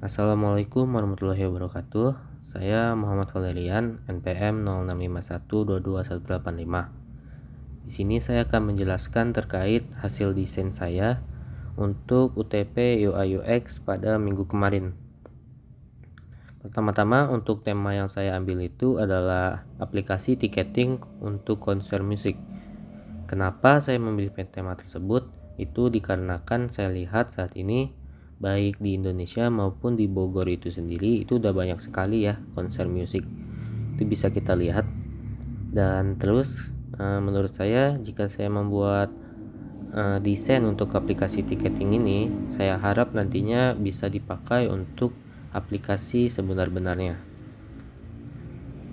Assalamualaikum warahmatullahi wabarakatuh. Saya Muhammad Valerian, NPM 0651221185. Di sini saya akan menjelaskan terkait hasil desain saya untuk UTP UI UX pada minggu kemarin. Pertama-tama untuk tema yang saya ambil itu adalah aplikasi tiketing untuk konser musik. Kenapa saya memilih tema tersebut? Itu dikarenakan saya lihat saat ini baik di Indonesia maupun di Bogor itu sendiri itu udah banyak sekali ya konser musik. Itu bisa kita lihat. Dan terus menurut saya jika saya membuat desain untuk aplikasi tiketing ini, saya harap nantinya bisa dipakai untuk aplikasi sebenar-benarnya.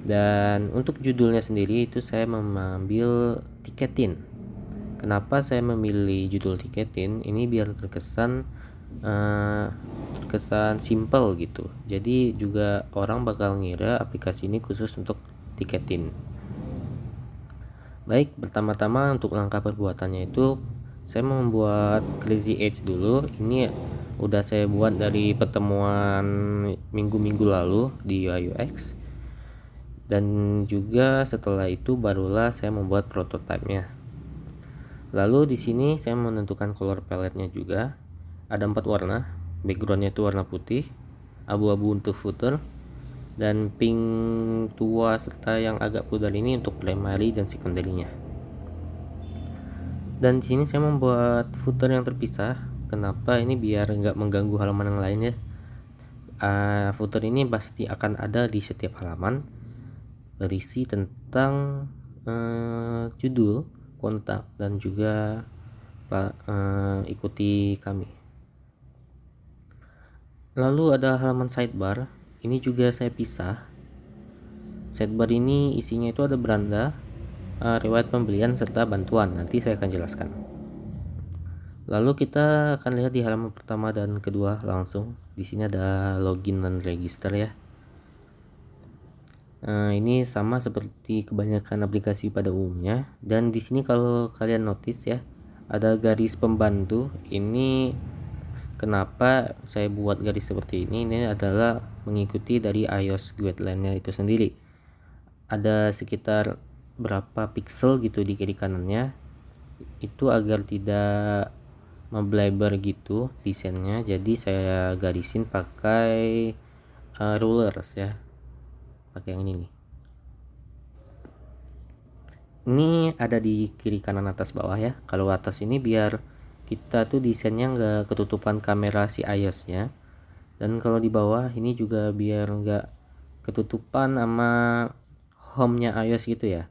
Dan untuk judulnya sendiri itu saya mengambil tiketin. Kenapa saya memilih judul tiketin? Ini biar terkesan simple gitu. Jadi juga orang bakal ngira aplikasi ini khusus untuk tiketin. Baik, pertama-tama untuk langkah perbuatannya itu saya membuat Crazy Edge dulu. Ini udah saya buat dari pertemuan minggu-minggu lalu di UI UX. Dan juga setelah itu barulah saya membuat prototipenya. Lalu di sini saya menentukan color palette-nya juga. Ada 4 warna. Backgroundnya itu warna putih, abu-abu untuk footer, dan pink tua serta yang agak pudar ini untuk primary dan secondary-nya. Dan di sini saya membuat footer yang terpisah. Kenapa? Ini biar nggak mengganggu halaman yang lain ya. Footer ini pasti akan ada di setiap halaman, berisi tentang judul, kontak, dan juga ikuti kami. Lalu ada halaman sidebar. Ini juga saya pisah. Sidebar ini isinya itu ada beranda, riwayat pembelian serta bantuan. Nanti saya akan jelaskan. Lalu kita akan lihat di halaman pertama dan kedua langsung. Di sini ada login dan register ya. Ini sama seperti kebanyakan aplikasi pada umumnya. Dan di sini kalau kalian notice ya, ada garis pembantu. Ini kenapa saya buat garis seperti ini? Ini adalah mengikuti dari iOS guideline-nya itu sendiri. Ada sekitar berapa pixel gitu di kiri kanannya, itu agar tidak membleber gitu desainnya. Jadi saya garisin pakai rulers ya, pakai yang ini nih. Ini ada di kiri kanan atas bawah ya. Kalau atas ini biar kita tuh desainnya nggak ketutupan kamera si iOS nya, dan kalau di bawah ini juga biar nggak ketutupan sama home nya iOS gitu ya.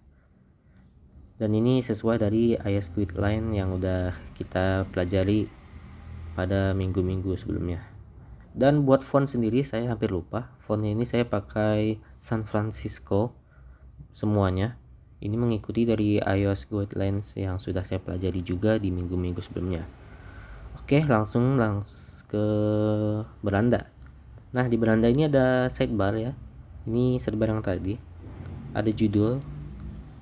Dan ini sesuai dari iOS guideline yang udah kita pelajari pada minggu-minggu sebelumnya. Dan buat font sendiri saya hampir lupa. Fontnya ini saya pakai San Francisco semuanya. Ini mengikuti dari iOS guidelines yang sudah saya pelajari juga di minggu-minggu sebelumnya. Oke, langsung ke beranda. Nah, di beranda ini ada sidebar ya. Ini sidebar yang tadi. Ada judul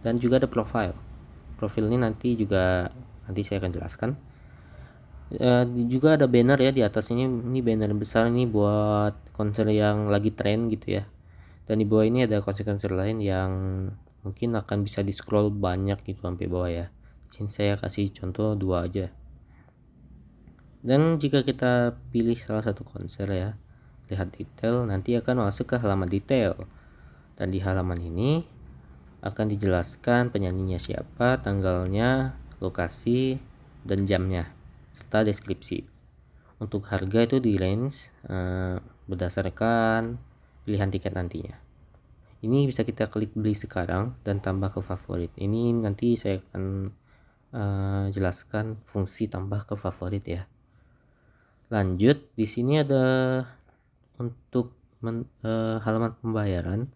dan juga ada profile. Profil ini nanti saya akan jelaskan. Juga ada banner ya di atas ini banner besar ini buat konser yang lagi tren gitu ya. Dan di bawah ini ada konser-konser lain yang mungkin akan bisa di scroll banyak gitu sampai bawah ya. Sini saya kasih contoh 2 aja. Dan jika kita pilih salah satu konser ya, lihat detail, nanti akan masuk ke halaman detail. Dan di halaman ini akan dijelaskan penyanyinya siapa, tanggalnya, lokasi, dan jamnya, serta deskripsi. Untuk harga itu di range berdasarkan pilihan tiket nantinya. Ini bisa kita klik beli sekarang dan tambah ke favorit. Ini nanti saya akan jelaskan fungsi tambah ke favorit ya. Lanjut, di sini ada untuk halaman pembayaran.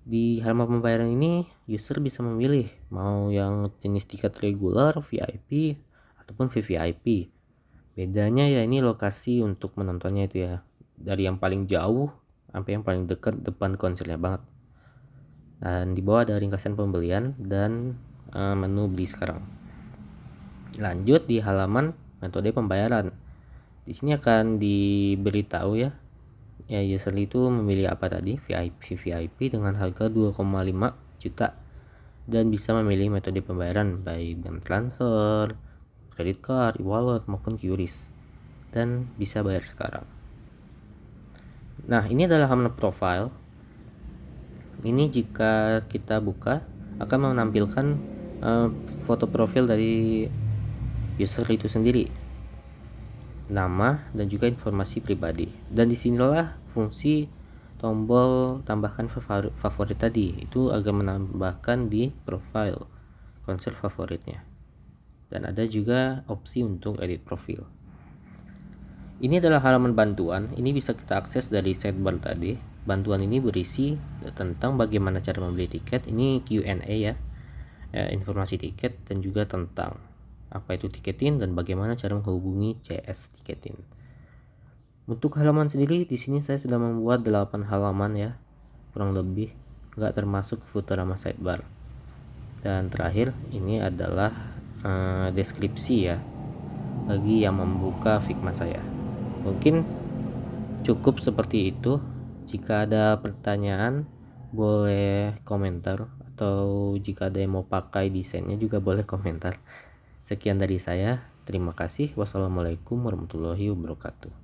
Di halaman pembayaran ini user bisa memilih mau yang jenis tiket regular, VIP, ataupun VVIP. Bedanya ya ini lokasi untuk menontonnya itu ya, dari yang paling jauh sampai yang paling dekat depan konsernya banget. Dan di bawah ada ringkasan pembelian dan menu beli sekarang. Lanjut di halaman metode pembayaran. Di sini akan diberitahu ya user itu memilih apa tadi, VIP dengan harga 2,5 juta, dan bisa memilih metode pembayaran baik bank transfer, kredit card, e-wallet maupun QRIS, dan bisa bayar sekarang. Nah, ini adalah halaman profile. Ini jika kita buka akan menampilkan foto profil dari user itu sendiri, nama dan juga informasi pribadi. Dan disinilah fungsi tombol tambahkan favorit tadi itu agar menambahkan di profile konser favoritnya. Dan ada juga opsi untuk edit profil. Ini adalah halaman bantuan. Ini bisa kita akses dari sidebar tadi. Bantuan ini berisi tentang bagaimana cara membeli tiket. Ini Q&A ya, informasi tiket, dan juga tentang apa itu tiketin dan bagaimana cara menghubungi CS tiketin. Untuk halaman sendiri di sini saya sudah membuat 8 halaman ya, kurang lebih, nggak termasuk footer sama sidebar. Dan terakhir ini adalah deskripsi ya bagi yang membuka Figma saya. Mungkin cukup seperti itu. Jika ada pertanyaan boleh komentar, atau jika ada yang mau pakai desainnya juga boleh komentar. Sekian dari saya, terima kasih. Wassalamualaikum warahmatullahi wabarakatuh.